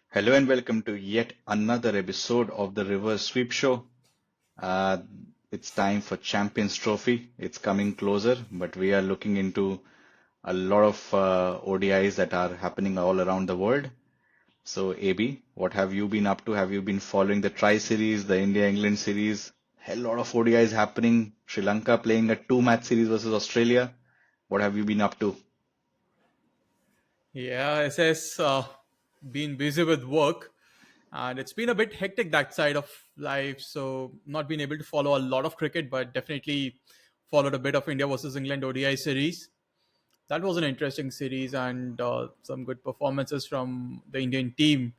Hello and welcome to yet another episode of the Reverse Sweep Show. Uh, it's time for Champions Trophy. It's coming closer, but we are looking into a lot of ODIs that are happening all around the world. So, AB, what have you been up to? Have you been following the Tri Series, the India-England series? Hell lot of ODIs happening. Sri Lanka playing a two-match series versus Australia. What have you been up to? Yeah, SS been busy with work, and it's been a bit hectic that side of life. So not been able to follow a lot of cricket, but definitely followed a bit of India versus England ODI series. That was an interesting series and some good performances from the Indian team.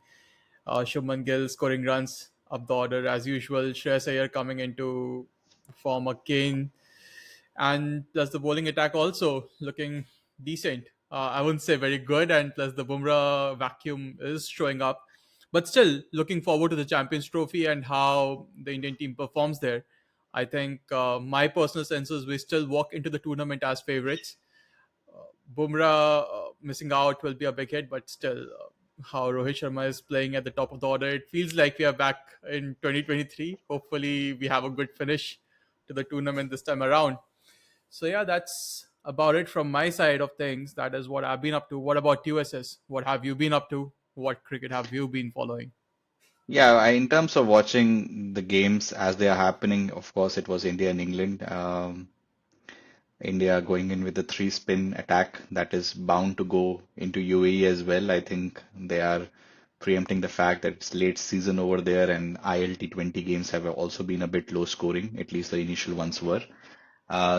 Shubman Gill scoring runs up the order as usual. Shreyas Iyer coming into form again, and plus the bowling attack also looking decent. I wouldn't say very good, and plus the Bumrah vacuum is showing up. But still, looking forward to the Champions Trophy and how the Indian team performs there. I think my personal sense is we still walk into the tournament as favorites. Bumrah missing out will be a big hit, but still, how Rohit Sharma is playing at the top of the order, it feels like we are back in 2023. Hopefully, we have a good finish to the tournament this time around. So yeah, that's about it from my side of things. That is what I've been up to. What about USS? What have you been up to? What cricket have you been following? Yeah, in terms of watching the games as they are happening, of course, it was India and England. India going in with a three spin attack that is bound to go into UAE as well. I think they are preempting the fact that it's late season over there and ILT20 games have also been a bit low scoring, at least the initial ones were.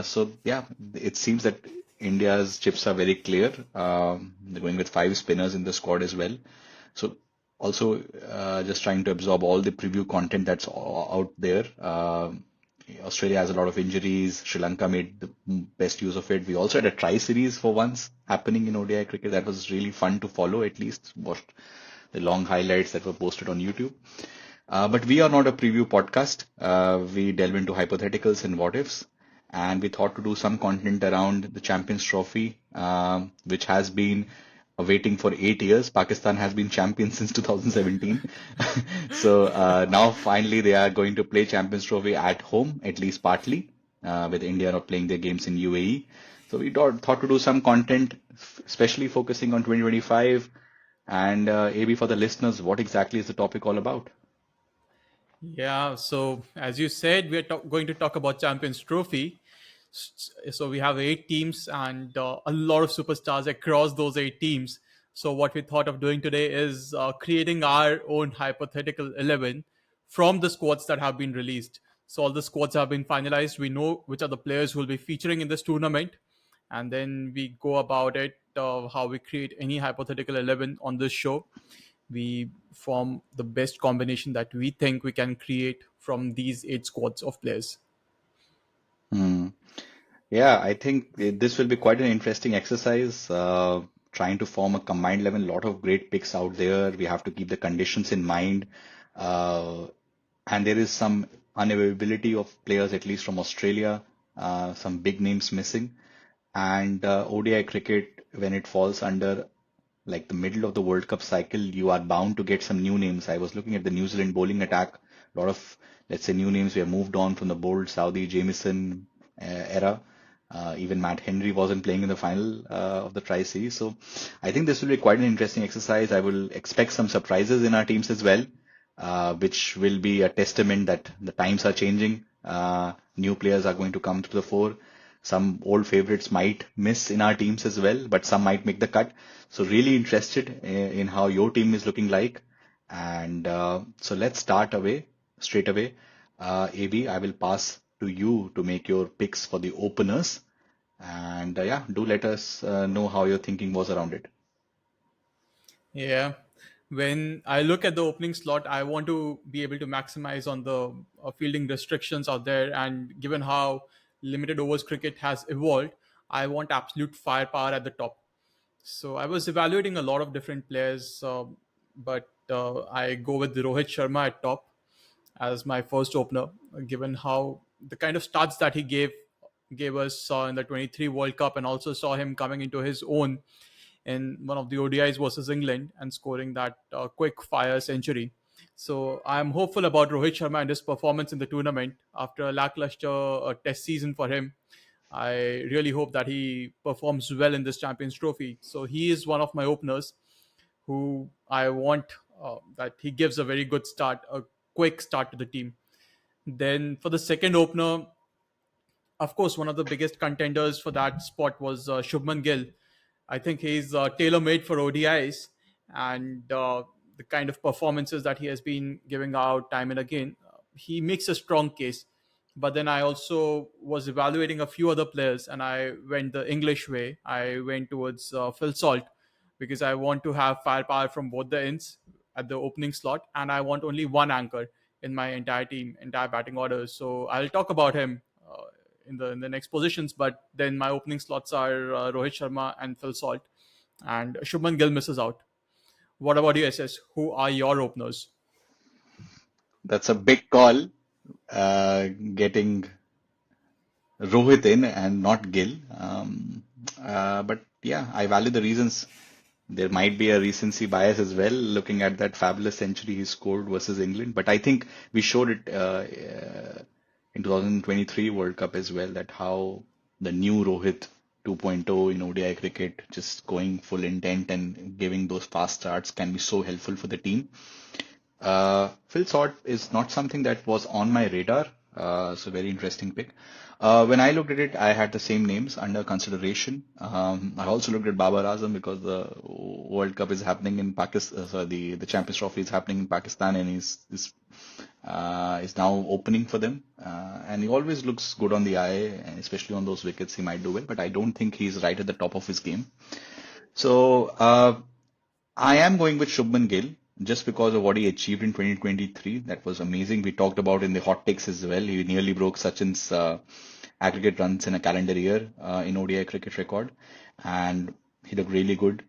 So yeah, it seems that India's chips are very clear. They're going with five spinners in the squad as well. So also just trying to absorb all the preview content that's out there. Australia has a lot of injuries. Sri Lanka made the best use of it. We also had a tri series for once happening in ODI cricket. That was really fun to follow, at least watched the long highlights that were posted on YouTube. But we are not a preview podcast. We delve into hypotheticals and what ifs. And we thought to do some content around the Champions Trophy, which has been waiting for 8 years. Pakistan has been champion since 2017. So now finally they are going to play Champions Trophy at home, at least partly, with India not playing their games in UAE. So we thought to do some content, especially focusing on 2025. And AB, for the listeners, what exactly is the topic all about? Yeah, so as you said, we're going to talk about Champions Trophy. So we have eight teams and a lot of superstars across those eight teams. So what we thought of doing today is creating our own hypothetical 11 from the squads that have been released. So all the squads have been finalized. We know which are the players who will be featuring in this tournament, and then we go about it how we create any hypothetical 11 on this show. We form the best combination that we think we can create from these eight squads of players. Hmm. Yeah, I think this will be quite an interesting exercise. Trying to form a combined 11, lot of great picks out there. We have to keep the conditions in mind. Uh, and there is some unavailability of players, at least from Australia, some big names missing. And ODI cricket, when it falls under like the middle of the World Cup cycle, you are bound to get some new names. I was looking at the New Zealand bowling attack. A lot of, let's say, new names. We have moved on from the bold Saudi Jamieson era. Even Matt Henry wasn't playing in the final of the Tri Series. So I think this will be quite an interesting exercise. I will expect some surprises in our teams as well, which will be a testament that the times are changing. New players are going to come to the fore. Some old favorites might miss in our teams as well, but some might make the cut. So really interested in how your team is looking like. And so let's start straight away. AB, I will pass to you to make your picks for the openers. And yeah, do let us know how your thinking was around it. Yeah. When I look at the opening slot, I want to be able to maximize on the fielding restrictions out there. And given how limited overs cricket has evolved, I want absolute firepower at the top. So I was evaluating a lot of different players, but I go with Rohit Sharma at top as my first opener, given how the kind of starts that he gave us in the 23 World Cup, and also saw him coming into his own in one of the ODIs versus England and scoring that quick fire century. So I'm hopeful about Rohit Sharma and his performance in the tournament after a lackluster test season for him. I really hope that he performs well in this Champions Trophy. So he is one of my openers who I want that he gives a very good start, a quick start to the team. Then for the second opener, of course, one of the biggest contenders for that spot was Shubman Gill. I think he's tailor made for ODIs, and the kind of performances that he has been giving out time and again, he makes a strong case. But then I also was evaluating a few other players, and I went the English way. I went towards Phil Salt because I want to have firepower from both the ends at the opening slot, and I want only one anchor in my entire team, entire batting order. So I'll talk about him in the next positions. But then my opening slots are Rohit Sharma and Phil Salt, and Shubman Gill misses out. What about you, SS? Who are your openers? That's a big call, getting Rohit in and not Gill. But yeah, I value the reasons. There might be a recency bias as well, looking at that fabulous century he scored versus England. But I think we showed it in 2023 World Cup as well, that how the new Rohit 2.0 in ODI cricket, just going full intent and giving those fast starts, can be so helpful for the team. Phil Sort is not something that was on my radar. It's a very interesting pick. When I looked at it, I had the same names under consideration. I also looked at Babar Azam because the World Cup is happening in Pakistan. Sorry, the Champions Trophy is happening in Pakistan, and is now opening for them. And he always looks good on the eye, and especially on those wickets, he might do well. But I don't think he's right at the top of his game. So I am going with Shubman Gill just because of what he achieved in 2023. That was amazing. We talked about in the hot takes as well. He nearly broke Sachin's aggregate runs in a calendar year in ODI cricket record, and he looked really good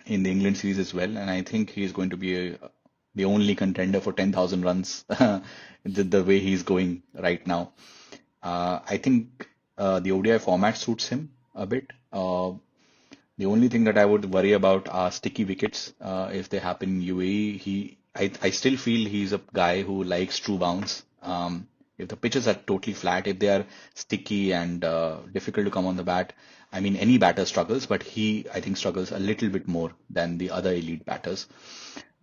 in the England series as well. And I think he's going to be the only contender for 10,000 runs the way he's going right now. I think the ODI format suits him a bit. The only thing that I would worry about are sticky wickets if they happen in UAE. I still feel he's a guy who likes true bounce. If the pitches are totally flat, if they are sticky and difficult to come on the bat, I mean, any batter struggles, but he, I think, struggles a little bit more than the other elite batters.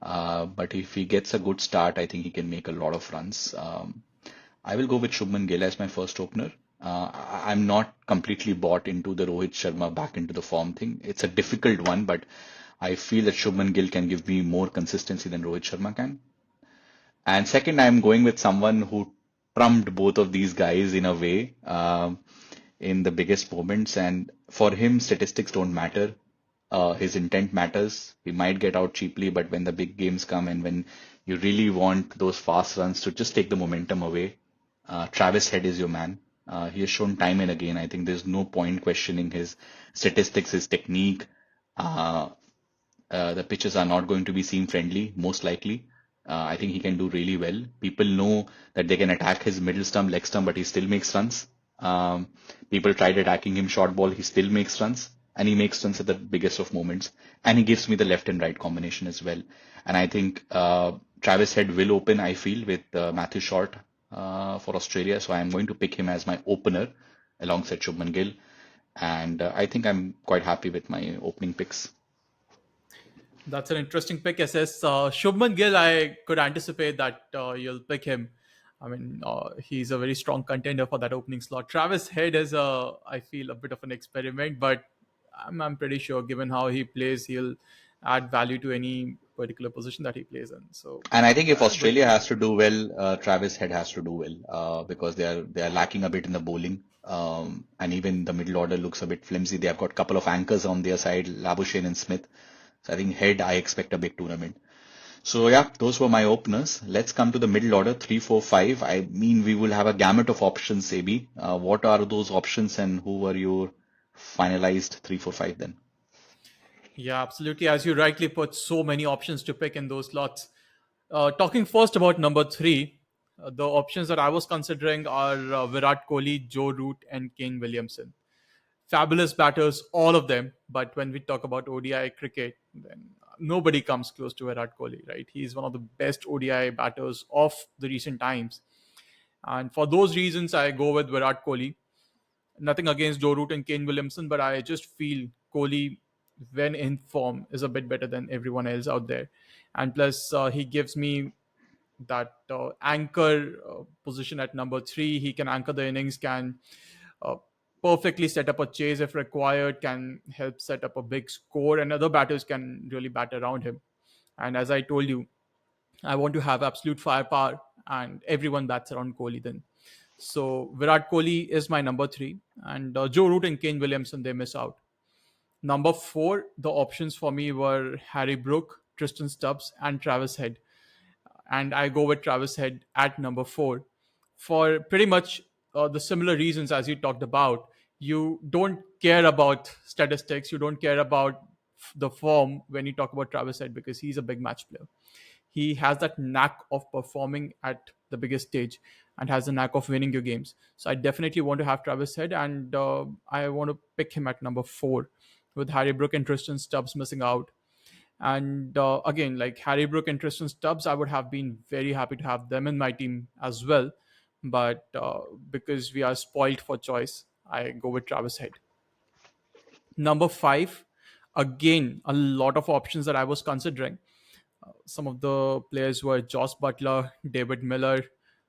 But if he gets a good start, I think he can make a lot of runs. I will go with Shubman Gill as my first opener. I'm not completely bought into the Rohit Sharma back into the form thing. It's a difficult one, but I feel that Shubman Gill can give me more consistency than Rohit Sharma can. And second, I'm going with someone who trumped both of these guys in a way in the biggest moments. And for him, statistics don't matter. His intent matters. He might get out cheaply, but when the big games come and when you really want those fast runs to just take the momentum away, Travis Head is your man. He has shown time and again. I think there's no point questioning his statistics, his technique. Uh, the pitches are not going to be seam friendly, most likely. I think he can do really well. People know that they can attack his middle stump, leg stump, but he still makes runs. People tried attacking him short ball, he still makes runs, and he makes runs at the biggest of moments. And he gives me the left and right combination as well. And I think Travis Head will open, I feel, with Matthew Short for Australia. So I'm going to pick him as my opener alongside Shubman Gill. And I think I'm quite happy with my opening picks. That's an interesting pick, SS. Shubman Gill, I could anticipate that you'll pick him. I mean, he's a very strong contender for that opening slot. Travis Head is, I feel, a bit of an experiment, but I'm pretty sure, given how he plays, he'll add value to any particular position that he plays in. So, And I think if good Australia pick. has to do well, Travis Head has to do well because they are lacking a bit in the bowling, and even the middle order looks a bit flimsy. They have got a couple of anchors on their side, Labuschagne and Smith. So I think Head, I expect a big tournament. So yeah, those were my openers. Let's come to the middle order, 3, 4, 5. I mean, we will have a gamut of options, AB. What are those options and who were your finalized 3, 4, 5 then? Yeah, absolutely. As you rightly put, so many options to pick in those slots. Talking first about number three, the options that I was considering are Virat Kohli, Joe Root, and Kane Williamson. Fabulous batters, all of them. But when we talk about ODI cricket, then nobody comes close to Virat Kohli, right? He's one of the best ODI batters of the recent times. And for those reasons, I go with Virat Kohli. Nothing against Joe Root and Kane Williamson, but I just feel Kohli, when in form, is a bit better than everyone else out there. And plus, he gives me that anchor position at number three. He can anchor the innings, can uh, perfectly set up a chase if required, can help set up a big score, and other batters can really bat around him. And as I told you, I want to have absolute firepower, and everyone bats around Kohli then. So Virat Kohli is my number three, and Joe Root and Kane Williamson, they miss out. Number four, the options for me were Harry Brook, Tristan Stubbs, and Travis Head, and I go with Travis Head at number four for pretty much the similar reasons as you talked about. You don't care about statistics, you don't care about the form when you talk about Travis Head because he's a big match player. He has that knack of performing at the biggest stage and has the knack of winning your games. So I definitely want to have Travis Head, and I want to pick him at number four with Harry Brook and Tristan Stubbs missing out. And again, like Harry Brook and Tristan Stubbs, I would have been very happy to have them in my team as well. But because we are spoiled for choice, I go with Travis Head. Number five, again, a lot of options that I was considering. Some of the players were Joss Butler, David Miller,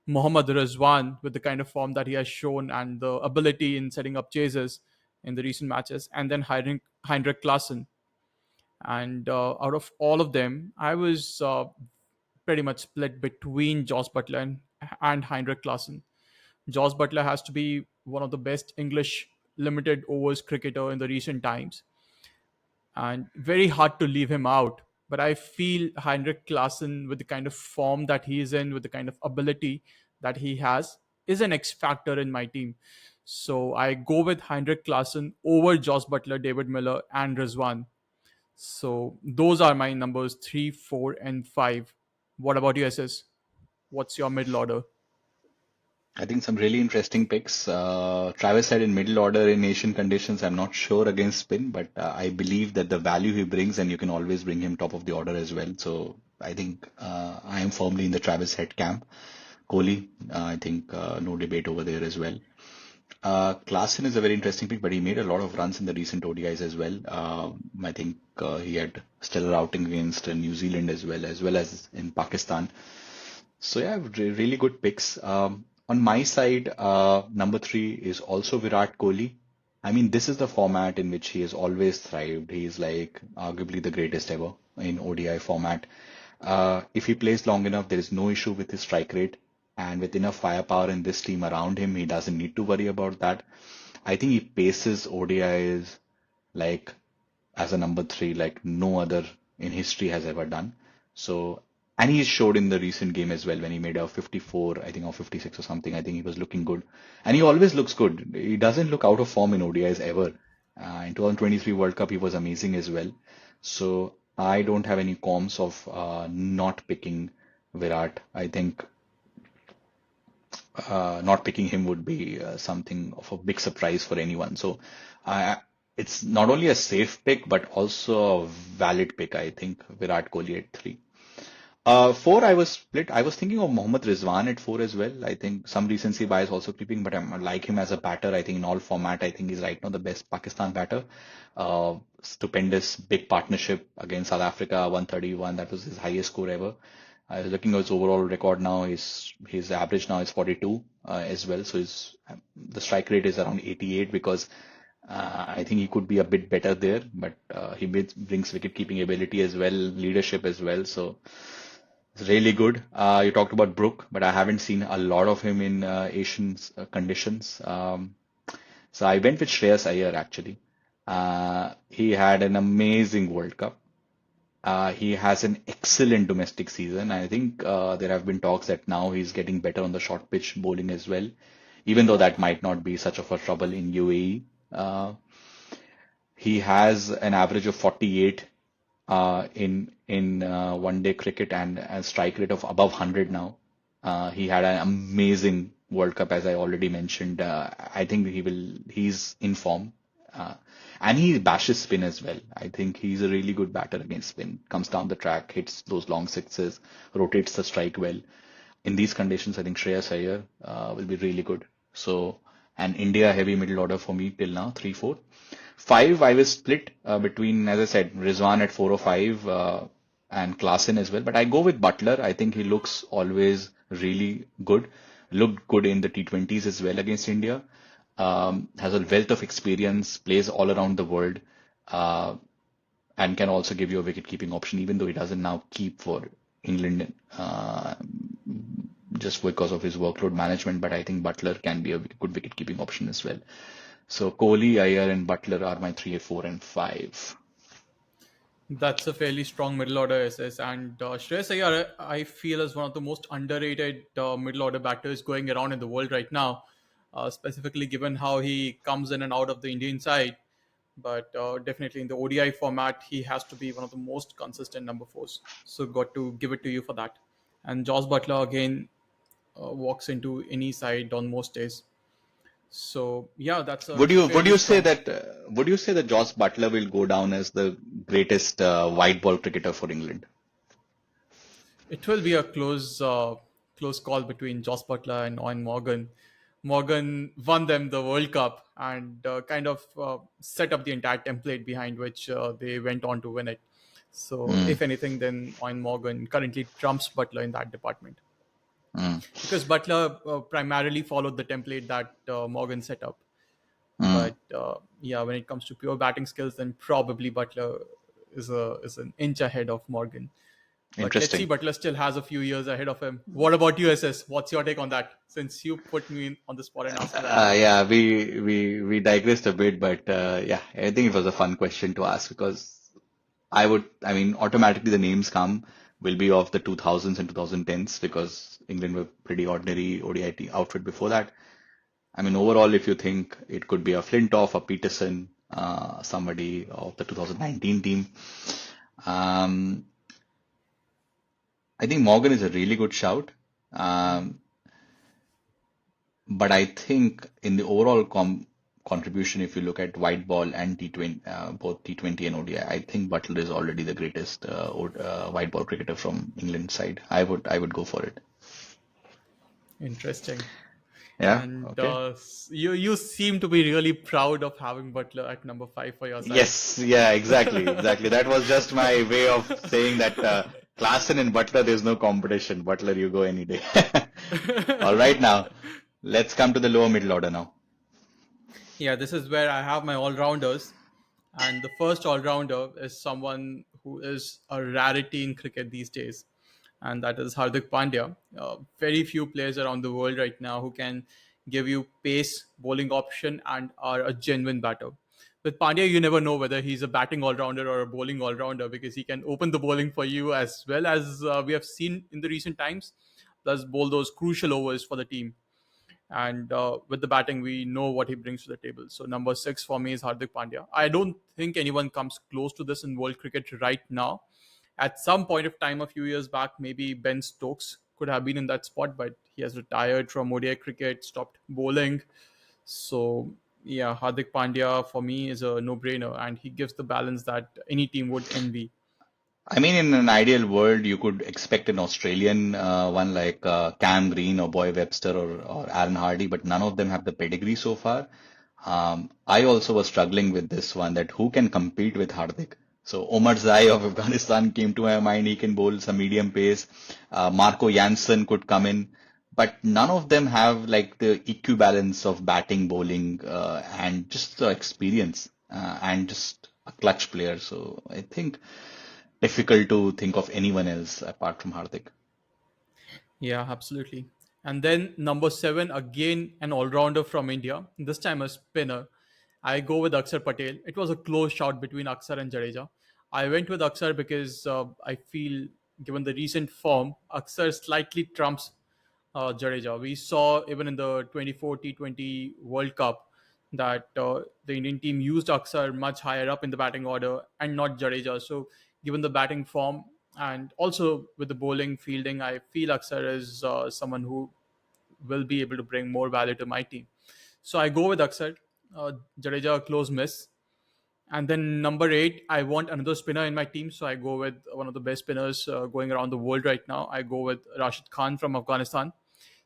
Mohammad Rizwan, with the kind of form that he has shown and the ability in setting up chases in the recent matches, and then Heinrich Klaassen. And out of all of them, I was pretty much split between Joss Butler and Heinrich Klaassen. Joss Butler has to be one of the best English limited overs cricketer in the recent times, and very hard to leave him out. But I feel Heinrich Klaassen, with the kind of form that he is in, with the kind of ability that he has, is an X factor in my team. So I go with Heinrich Klaassen over Joss Butler, David Miller, and Rizwan. So those are my numbers three, four, and five. What about you, SS? What's your middle order? I think some really interesting picks. Travis said in middle order in Asian conditions, I'm not sure against spin, but I believe that the value he brings, and you can always bring him top of the order as well. So I think I am firmly in the Travis head camp. Kohli, I think no debate over there as well. Klaassen is a very interesting pick, but he made a lot of runs in the recent ODIs as well. I think he had stellar outing against New Zealand as well as in Pakistan. So yeah, really good picks. On my side, number three is also Virat Kohli. I mean, this is the format in which he has always thrived. He is like arguably the greatest ever in ODI format. If he plays long enough, there is no issue with his strike rate. And with enough firepower in this team around him, he doesn't need to worry about that. I think he paces ODIs like as a number three, like no other in history has ever done. So, and he showed in the recent game as well when he made a 54, I think, or 56 or something. I think he was looking good. And he always looks good. He doesn't look out of form in ODIs ever. In 2023 World Cup, he was amazing as well. So, I don't have any qualms of not picking Virat. I think not picking him would be something of a big surprise for anyone. So it's not only a safe pick, but also a valid pick, I think, Virat Kohli at three. Four, I was split. I was thinking of Mohammad Rizwan at four as well. I think some recency bias also creeping, but I like him as a batter. I think in all format, I think he's right now the best Pakistan batter. Stupendous big partnership against South Africa, 131. That was his highest score ever. I was looking at his overall record now. His average now is 42 as well. So the strike rate is around 88 because I think he could be a bit better there, but brings wicket keeping ability as well, leadership as well. So it's really good. You talked about Brook, but I haven't seen a lot of him in Asian conditions. So I went with Shreyas Iyer actually. He had an amazing World Cup. He has an excellent domestic season. I think there have been talks that now he's getting better on the short pitch bowling as well, even though that might not be such of a trouble in UAE. He has an average of 48 in one day cricket and a strike rate of above 100 now. He had an amazing World Cup, as I already mentioned. I think he's in form. Uh, and he bashes spin as well. I think he's a really good batter against spin. Comes down the track, hits those long sixes, rotates the strike well. In these conditions, I think Shreyas Iyer will be really good. So, an India heavy middle order for me till now, 3, 4. 5, I was split between, as I said, Rizwan at 4 or 5 and Klaasen as well. But I go with Butler. I think he looks always really good. Looked good in the T20s as well against India. Has a wealth of experience, plays all around the world, uh, and can also give you a wicket-keeping option, even though he doesn't now keep for England just because of his workload management. But I think Butler can be a good wicket-keeping option as well. So Kohli, Iyer, and Butler are my 3, 4, and 5. That's a fairly strong middle order SS, and Shreyas Iyer, I feel, is one of the most underrated middle order batters going around in the world right now. Specifically, given how he comes in and out of the Indian side, but definitely in the ODI format, he has to be one of the most consistent number fours. So, got to give it to you for that. And Josh Butler again walks into any side on most days. So, yeah, that's a Would fairly you say strong. that Josh Butler will go down as the greatest white ball cricketer for England? It will be a close call between Joss Butler and Owen Morgan. Morgan won them the World Cup and kind of set up the entire template behind which they went on to win it. So, Mm, if anything, then Owen Morgan currently trumps Butler in that department mm, because Butler primarily followed the template that Morgan set up. mm. But yeah, when it comes to pure batting skills, then probably Butler is an inch ahead of Morgan. But let's see, Interesting. Butler still has a few years ahead of him. What about USS? What's your take on that? Since you put me on the spot and asked me that question. Yeah, we digressed a bit, but yeah, I think it was a fun question to ask because I mean, automatically the names come will be of the 2000s and 2010s because England were pretty ordinary ODI outfit before that. I mean, overall, if you think it could be a Flintoff, a Peterson, somebody of the 2019 team, um, I think Morgan is a really good shout. Um, but I think in the overall contribution, if you look at white ball and T20, both T20 and ODI, I think Butler is already the greatest white ball cricketer from England side. I would go for it. Interesting. Yeah. And Okay. you seem to be really proud of having Butler at number five for your side. Yes. Yeah. Exactly. Exactly. That was just my way of saying that Klaasen and Butler, there's no competition. Butler, you go any day. All right. Now, let's come to the lower middle order now. Yeah, this is where I have my all rounders. And the first all rounder is someone who is a rarity in cricket these days. And that is Hardik Pandya. Very few players around the world right now who can give you pace, bowling option, and are a genuine batter. With Pandya, you never know whether he's a batting all rounder or a bowling all rounder because he can open the bowling for you as well as we have seen in the recent times, plus bowl those crucial overs for the team. And with the batting, we know what he brings to the table. So number six for me is Hardik Pandya. I don't think anyone comes close to this in world cricket right now. At some point of time, a few years back, maybe Ben Stokes could have been in that spot, but he has retired from ODI cricket, stopped bowling. So yeah, Hardik Pandya for me is a no-brainer, and he gives the balance that any team would envy. I mean, in an ideal world, you could expect an Australian one like Cam Green or Boy Webster or Aaron Hardy, but none of them have the pedigree so far. I also was struggling with this one that who can compete with Hardik? So Omar Zai of Afghanistan came to my mind. He can bowl some medium pace. Marco Janssen could come in, but none of them have like the equivalence of batting, bowling, and just the experience and just a clutch player. So I think difficult to think of anyone else apart from Hardik. Yeah, absolutely. And then number seven, again, an all rounder from India, this time a spinner. I go with Akshar Patel. It was a close shot between Akshar and Jadeja. I went with Akshar because I feel, given the recent form, Akshar slightly trumps Jadeja. We saw even in the 24 T20 World Cup that the Indian team used Akshar much higher up in the batting order and not Jadeja. So, given the batting form and also with the bowling fielding, I feel Akshar is someone who will be able to bring more value to my team. So I go with Akshar. Jadeja a close miss. And then number 8, I want another spinner in my team, so I go with one of the best spinners going around the world right now. I go with Rashid Khan from Afghanistan.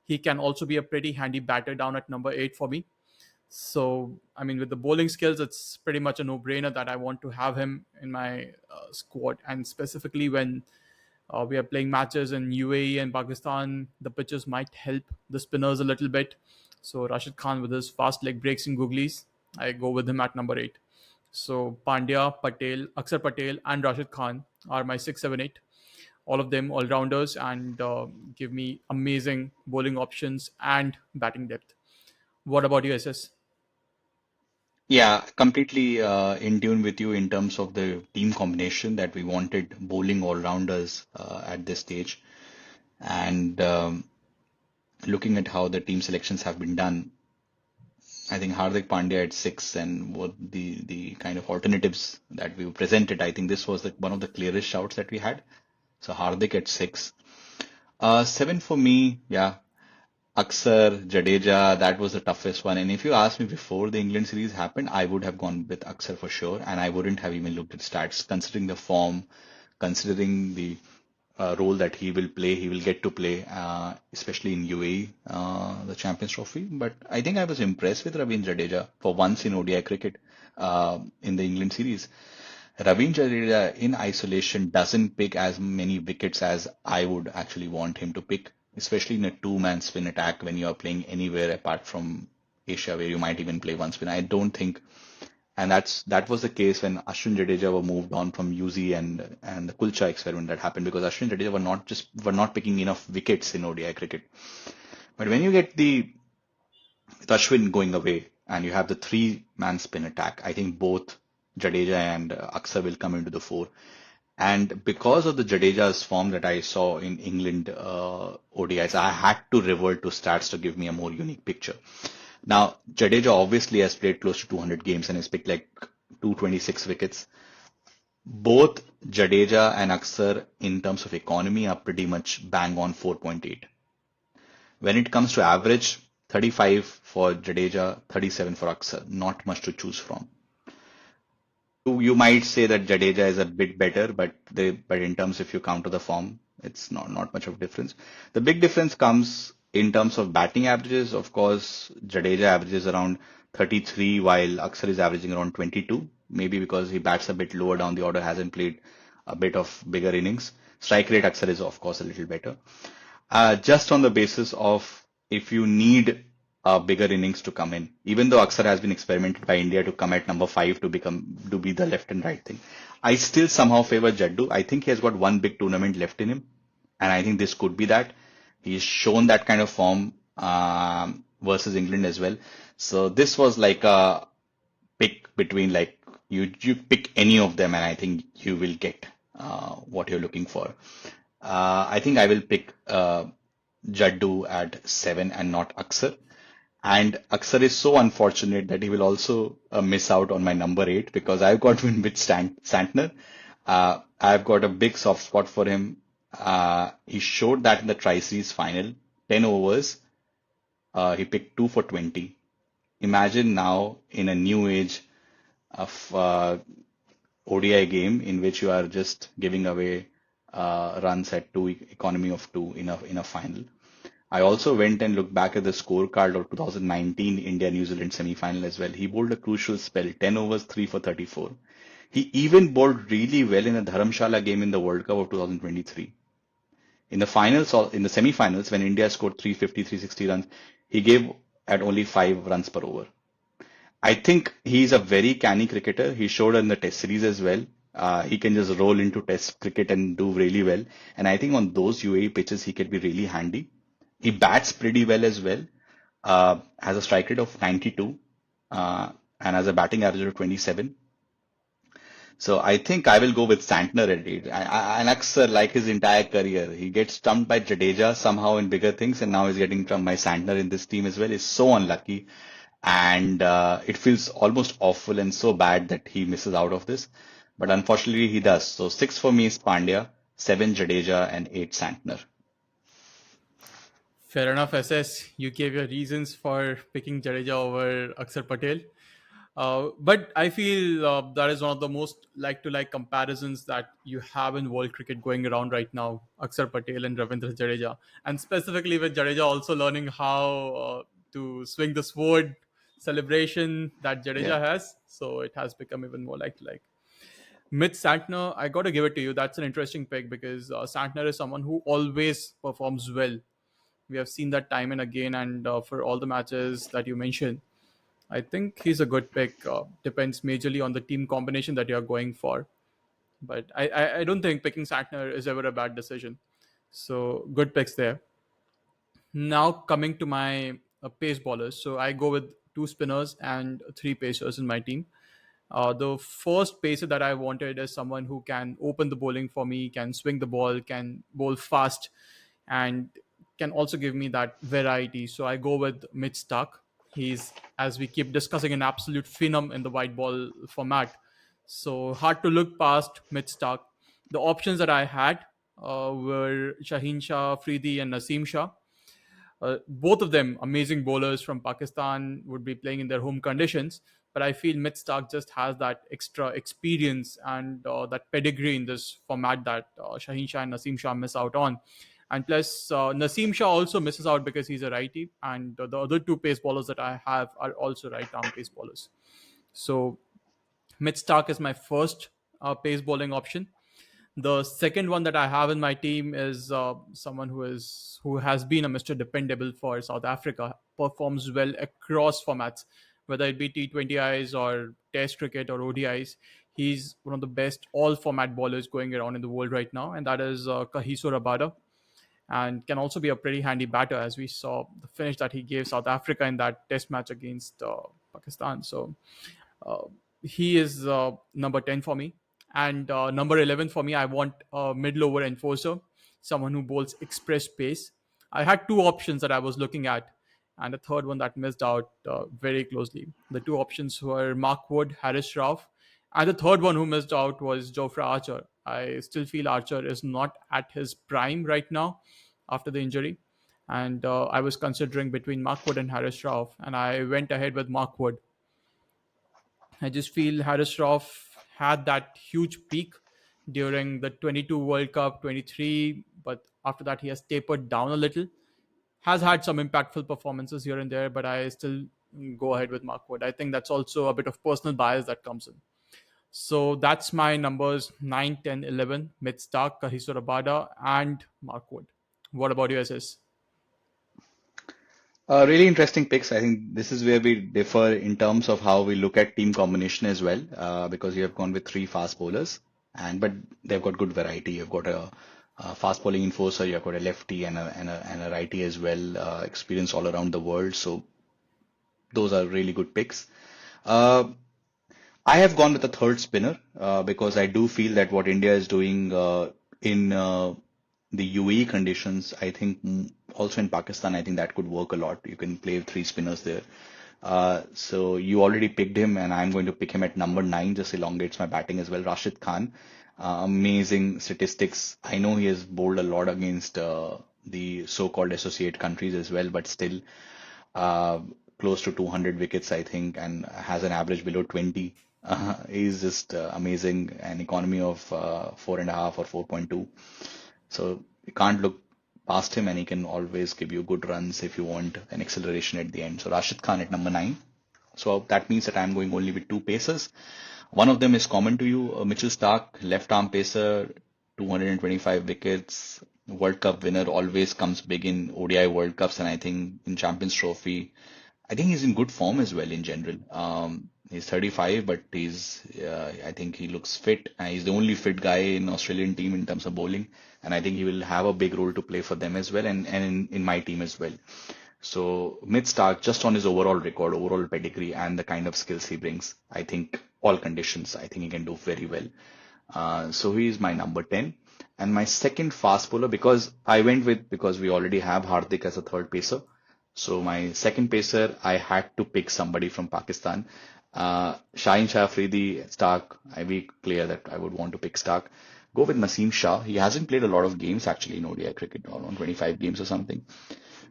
He can also be a pretty handy batter down at number 8 for me. So, I mean, with the bowling skills, it's pretty much a no-brainer that I want to have him in my squad. And specifically when we are playing matches in UAE and Pakistan, the pitches might help the spinners a little bit. So Rashid Khan with his fast leg breaks and googlies, I go with him at number 8. So Pandya, Patel, Aksar Patel, and Rashid Khan are my 6, 7, 8. All of them all rounders and give me amazing bowling options and batting depth. What about you, SS? Yeah, completely in tune with you in terms of the team combination that we wanted bowling all-rounders at this stage. And looking at how the team selections have been done, I think Hardik Pandya at 6 and what the kind of alternatives that we presented, I think this was one of the clearest shouts that we had. So Hardik at 6. 7 for me, yeah, Aksar, Jadeja, that was the toughest one. And if you asked me before the England series happened, I would have gone with Aksar for sure, and I wouldn't have even looked at stats, considering the form, considering the role that he will play, he will get to play, especially in UAE, the Champions Trophy. But I think I was impressed with Ravindra Jadeja for once in ODI cricket in the England series. Ravindra Jadeja in isolation doesn't pick as many wickets as I would actually want him to pick, especially in a two-man spin attack when you are playing anywhere apart from Asia, where you might even play one spin. I don't think, and that was the case when Ashwin Jadeja were moved on from UZ and the Kulcha experiment that happened because Ashwin Jadeja were not picking enough wickets in ODI cricket. But when you get the with Ashwin going away and you have the three-man spin attack, I think both Jadeja and Aksa will come into the fore. And because of the Jadeja's form that I saw in England ODIs, I had to revert to stats to give me a more unique picture. Now, Jadeja obviously has played close to 200 games and has picked like 226 wickets. Both Jadeja and Aksar, in terms of economy, are pretty much bang on 4.8. When it comes to average, 35 for Jadeja, 37 for Aksar. Not much to choose from. You might say that Jadeja is a bit better, but in terms if you counter the form, it's not much of a difference. The big difference comes in terms of batting averages. Of course, Jadeja averages around 33, while Aksar is averaging around 22. Maybe because he bats a bit lower down the order, hasn't played a bit of bigger innings. Strike rate Aksar is of course a little better. Just on the basis of if you need bigger innings to come in, even though Aksar has been experimented by India to come at number 5 to be the left and right thing, I still somehow favor Jaddu. I think he has got one big tournament left in him, and I think this could be that. He's shown that kind of form versus England as well. So this was like a pick between like you pick any of them, and I think you will get what you're looking for. I think I will pick Jaddu at 7 and not Aksar. And Aksar is so unfortunate that he will also miss out on my number 8 because I've got to win with Santner. I've got a big soft spot for him. He showed that in the Tri-Series final, 10 overs. He picked 2 for 20. Imagine now in a new age of ODI game in which you are just giving away runs at two economy of two in a final. I also went and looked back at the scorecard of 2019 India New Zealand semi-final as well. He bowled a crucial spell, 10 overs, 3 for 34. He even bowled really well in a Dharamshala game in the World Cup of 2023. In the finals or in the semi-finals, when India scored 350, 360 runs, he gave at only 5 runs per over. I think he's a very canny cricketer. He showed in the Test series as well. He can just roll into Test cricket and do really well. And I think on those UAE pitches, he can be really handy. He bats pretty well as well. Has a strike rate of 92 and has a batting average of 27. So I think I will go with Santner at 8. And Aksar, like his entire career, he gets stumped by Jadeja somehow in bigger things, and now he's getting stumped by Santner in this team as well. He's so unlucky, and it feels almost awful and so bad that he misses out of this. But unfortunately, he does. So 6 for me is Pandya, 7 Jadeja, and 8 Santner. Fair enough, SS. You gave your reasons for picking Jadeja over Aksar Patel. But I feel that is one of the most like-to-like comparisons that you have in world cricket going around right now. Akshar Patel and Ravindra Jadeja, and specifically with Jadeja also learning how to swing the sword celebration that Yeah. Jadeja has, so it has become even more like-to-like. Mitch Santner, I got to give it to you. That's an interesting pick because Santner is someone who always performs well. We have seen that time and again, and for all the matches that you mentioned, I think he's a good pick. Depends majorly on the team combination that you're going for. But I don't think picking Santner is ever a bad decision. So good picks there. Now coming to my pace bowlers. So I go with two spinners and three pacers in my team. The first pacer that I wanted is someone who can open the bowling for me, can swing the ball, can bowl fast, and can also give me that variety. So I go with Mitch Stark. He's, as we keep discussing, an absolute phenom in the white ball format. So hard to look past Mitch Stark. The options that I had were Shaheen Shah, Freedy, and Naseem Shah. Both of them amazing bowlers from Pakistan would be playing in their home conditions. But I feel Mitch Stark just has that extra experience and that pedigree in this format that Shaheen Shah and Naseem Shah miss out on. And plus, Naseem Shah also misses out because he's a righty, and the other two pace bowlers that I have are also right arm pace bowlers. So Mitch Stark is my first pace bowling option. The second one that I have in my team is someone who has been a Mr. Dependable for South Africa, performs well across formats, whether it be T20Is or Test cricket or ODIs. He's one of the best all format bowlers going around in the world right now, and that is Kahiso Rabada, and can also be a pretty handy batter, as we saw the finish that he gave South Africa in that Test match against Pakistan. So uh, he is number 10 for me. And number 11 for me, I want a middle over enforcer, someone who bowls express pace. I had two options that I was looking at, and a third one that missed out very closely. The two options were Mark Wood, Harris Rauf, and the third one who missed out was Jofra Archer. I still feel Archer is not at his prime right now after the injury. And I was considering between Mark Wood and Harris Rauf, and I went ahead with Mark Wood. I just feel Harris Shroff had that huge peak during the 22 World Cup, 23, but after that he has tapered down a little. Has had some impactful performances here and there, but I still go ahead with Mark Wood. I think that's also a bit of personal bias that comes in. So that's my numbers 9, 10, 11: Mid Stark, Kahiso Rabada, and Mark Wood. What about you, SS? Really interesting picks. I think this is where we differ in terms of how we look at team combination as well, because you have gone with three fast bowlers, and but they've got good variety. You've got a fast bowling enforcer, you've got a lefty and a righty as well, experience all around the world. So those are really good picks. Uh, I have gone with a third spinner because I do feel that what India is doing in the UAE conditions, I think also in Pakistan, I think that could work a lot. You can play three spinners there. So you already picked him, and I'm going to pick him at number nine, just elongates my batting as well. Rashid Khan, amazing statistics. I know he has bowled a lot against the so-called associate countries as well, but still uh, close to 200 wickets, I think, and has an average below 20. He's just amazing. An economy of 4.5 or 4.2. So you can't look past him, and he can always give you good runs if you want an acceleration at the end. So Rashid Khan at number nine. So that means that I'm going only with two pacers. One of them is common to you, Mitchell Stark, left arm pacer, 225 wickets, World Cup winner, always comes big in ODI World Cups, and I think in Champions Trophy. I think he's in good form as well in general. He's 35, but I think he looks fit. He's the only fit guy in Australian team in terms of bowling, and I think he will have a big role to play for them as well, and in my team as well. So mid Stark, just on his overall record, overall pedigree, and the kind of skills he brings, I think all conditions, I think he can do very well. So he is my number 10. And my second fast bowler, because we already have Hardik as a third pacer. So my second pacer, I had to pick somebody from Pakistan. Shaheen Shah, Afridi, Stark. I be clear that I would want to pick Stark. Go with Naseem Shah. He hasn't played a lot of games actually in ODI cricket, around 25 games or something.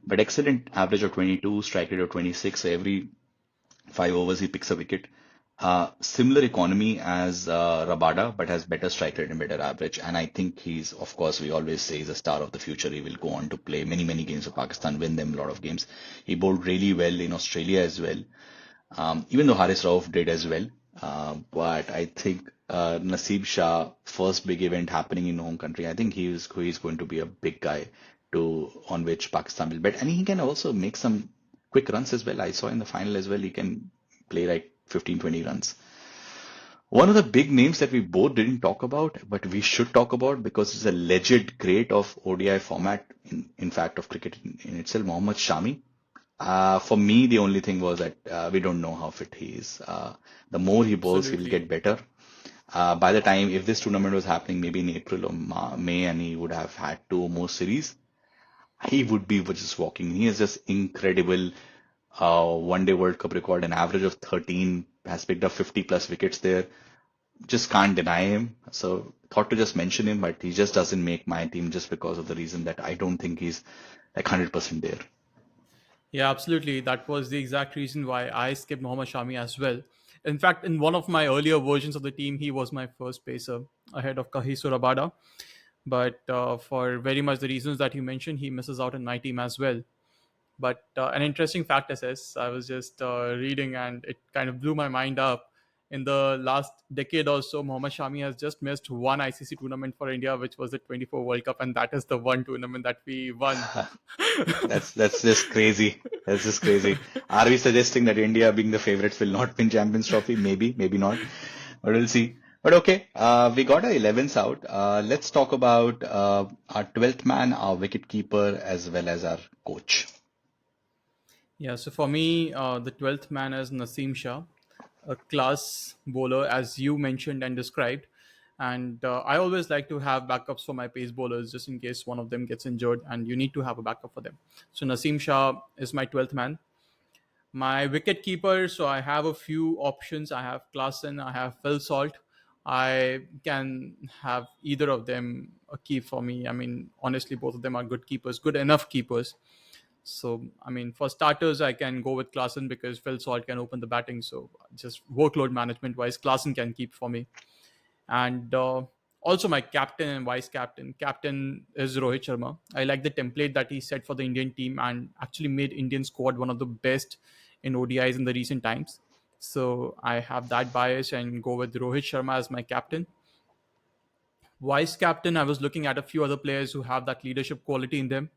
But excellent average of 22, strike rate of 26. So every 5 overs he picks a wicket. Similar economy as Rabada, but has better strike rate and better average. And I think he's, of course, we always say he's a star of the future. He will go on to play many, many games for Pakistan, win them a lot of games. He bowled really well in Australia as well, even though Haris Rauf did as well. But I think Naseeb Shah, first big event happening in home country, I think he's going to be a big guy to on which Pakistan will bet. And he can also make some quick runs as well. I saw in the final as well, he can play like 15, 20 runs. One of the big names that we both didn't talk about, but we should talk about because it's a legend great of ODI format, in fact, of cricket in itself, Mohammad Shami. For me, the only thing was that we don't know how fit he is. The more he bowls, he will Absolutely. get better. By the time, if this tournament was happening maybe in April or May, and he would have had two more series, he would be just walking. He is just incredible. One day World Cup record, an average of 13, has picked up 50 plus wickets there. Just can't deny him. So thought to just mention him, but he just doesn't make my team just because of the reason that I don't think he's like 100% there. Yeah, absolutely. That was the exact reason why I skipped Mohammad Shami as well. In fact, in one of my earlier versions of the team, he was my first pacer ahead of Kahiso Rabada. But for very much the reasons that you mentioned, he misses out in my team as well. But an interesting fact is, I was just reading and it kind of blew my mind up. In the last decade or so, Mohammad Shami has just missed one ICC tournament for India, which was the 24 World Cup, and that is the one tournament that we won. That's just crazy. That's just crazy. Are we suggesting that India, being the favorites, will not win Champions Trophy? Maybe, maybe not. But we'll see. But okay, we got our 11s out. Let's talk about our 12th man, our wicket keeper, as well as our coach. Yeah, so for me, the 12th man is Naseem Shah, a class bowler, as you mentioned and described. And I always like to have backups for my pace bowlers just in case one of them gets injured, and you need to have a backup for them. So Naseem Shah is my 12th man. My wicket keeper, so I have a few options. I have Klassen, I have Phil Salt. I can have either of them a keep for me. I mean, honestly, both of them are good keepers, good enough keepers. So, I mean, for starters, I can go with Klassen because Phil Salt can open the batting. So, just workload management wise, Klassen can keep for me. And also, my captain and vice captain. Captain is Rohit Sharma. I like the template that he set for the Indian team and actually made Indian squad one of the best in ODIs in the recent times. So, I have that bias and go with Rohit Sharma as my captain. Vice captain, I was looking at a few other players who have that leadership quality in them.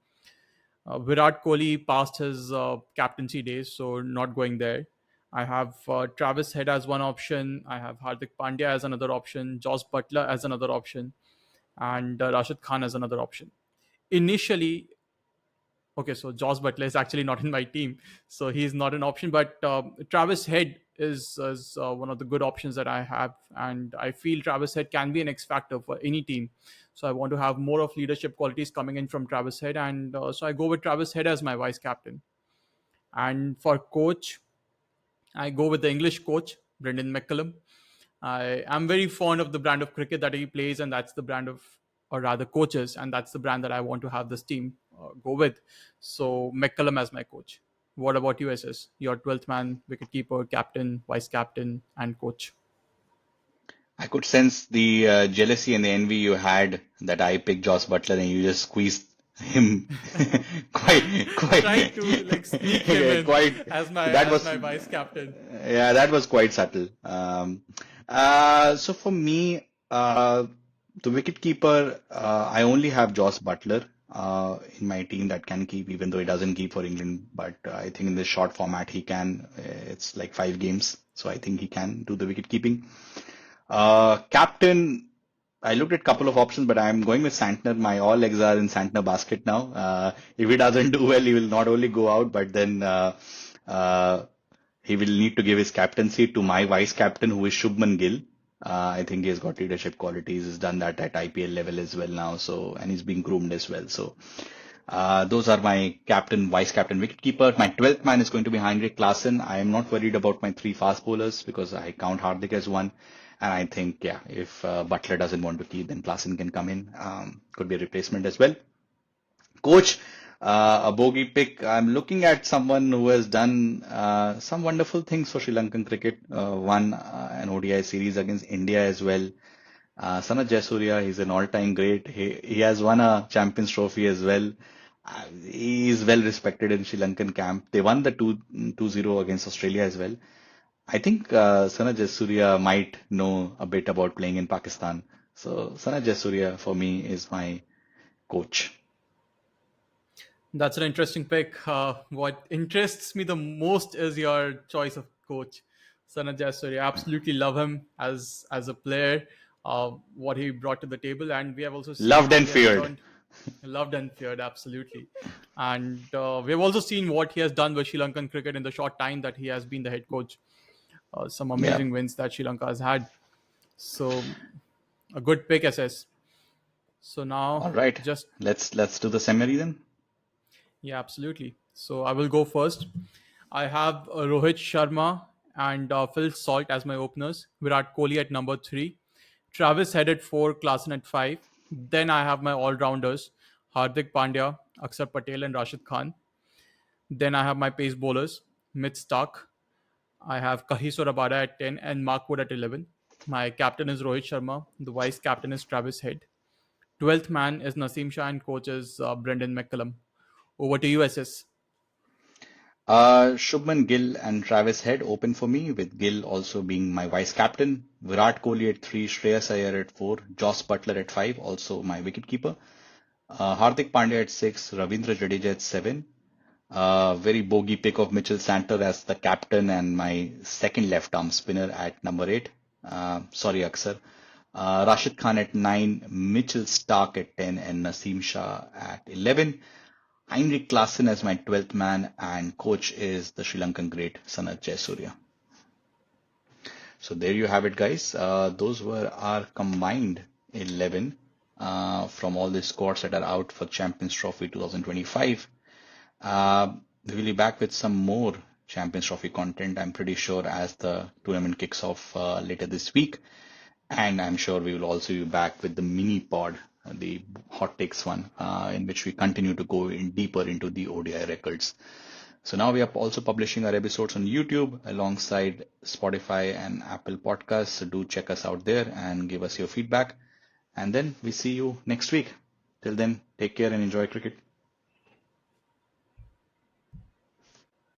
Virat Kohli passed his captaincy days, so not going there. I have Travis Head as one option. I have Hardik Pandya as another option. Joss Butler as another option, and Rashid Khan as another option. Initially, okay, so Joss Butler is actually not in my team, so he's not an option. But Travis Head is one of the good options that I have, and I feel Travis Head can be an X factor for any team. So I want to have more of leadership qualities coming in from Travis Head, and so I go with Travis Head as my vice captain. And for coach, I go with the English coach, Brendan McCullum. I am very fond of the brand of cricket that he plays, and that's the brand of, or rather, coaches, and that's the brand that I want to have this team go with. So, McCullum as my coach. What about you, SS? Your 12th man, wicketkeeper, captain, vice captain, and coach. I could sense the jealousy and the envy you had that I picked Joss Butler and you just squeezed him Trying to like sneak him in quite. That as was, my vice captain. yeah, that was quite subtle. So for me, the wicket keeper, I only have Joss Butler in my team that can keep, even though he doesn't keep for England. But I think in this short format, he can. It's like 5 games, so I think he can do the wicket keeping. Captain, I looked at a couple of options, but I'm going with Santner. My all eggs are in Santner basket now. If he doesn't do well, he will not only go out, but then uh, he will need to give his captaincy to my vice captain, who is Shubman Gill. I think he has got leadership qualities. He's done that at IPL level as well now. So, and he's being groomed as well. So, those are my captain, vice captain, wicketkeeper. My 12th man is going to be Heinrich Klaasen. I am not worried about my three fast bowlers because I count Hardik as one. And I think, yeah, if Butler doesn't want to keep, then Klaasen can come in. Could be a replacement as well. Coach, A bogey pick. I'm looking at someone who has done some wonderful things for Sri Lankan cricket. Won an ODI series against India as well. Sanat Jayasuriya, he's an all-time great. He has won a Champions Trophy as well. He is well respected in Sri Lankan camp. They won the 2-0 against Australia as well. I think Sanat Jayasuriya might know a bit about playing in Pakistan. So Sanat Jayasuriya for me is my coach. That's an interesting pick. What interests me the most is your choice of coach, Sanat Jasuri. I absolutely love him as a player. What he brought to the table, and we have also seen Loved how and he has feared. turned loved and feared, absolutely. And we have also seen what he has done with Sri Lankan cricket in the short time that he has been the head coach. Some Yeah. amazing wins that Sri Lanka has had. So a good pick, SS. So now All right. just Let's do the summary then. Yeah, absolutely. So I will go first. I have Rohit Sharma and Phil Salt as my openers. Virat Kohli at number three. Travis Head at four. Klassen at five. Then I have my all-rounders: Hardik Pandya, Akshar Patel, and Rashid Khan. Then I have my pace bowlers: Mitch Stark. I have Kahiso Rabada at 10 and Mark Wood at 11. My captain is Rohit Sharma. The vice captain is Travis Head. 12th man is Naseem Shah and coach is Brendan McCullum. Over to you, SS. Shubman Gill and Travis Head open for me, with Gill also being my vice captain. Virat Kohli at three, Shreyas Iyer at four, Joss Butler at five, also my wicketkeeper. Hardik Pandya at six, Ravindra Jadeja at seven. Very bogey pick of Mitchell Santer as the captain and my second left arm spinner at number eight. Sorry, Aksar. Rashid Khan at nine, Mitchell Stark at 10, and Naseem Shah at 11. Heinrich Klaassen as my 12th man, and coach is the Sri Lankan great Sanat Jayasuriya. So there you have it, guys. Those were our combined 11 from all the squads that are out for Champions Trophy 2025. We will be back with some more Champions Trophy content, I'm pretty sure, as the tournament kicks off later this week. And I'm sure we will also be back with the mini pod, the hot takes one, in which we continue to go in deeper into the ODI records. So now we are also publishing our episodes on YouTube alongside Spotify and Apple Podcasts. So do check us out there and give us your feedback. And then we see you next week. Till then, take care and enjoy cricket.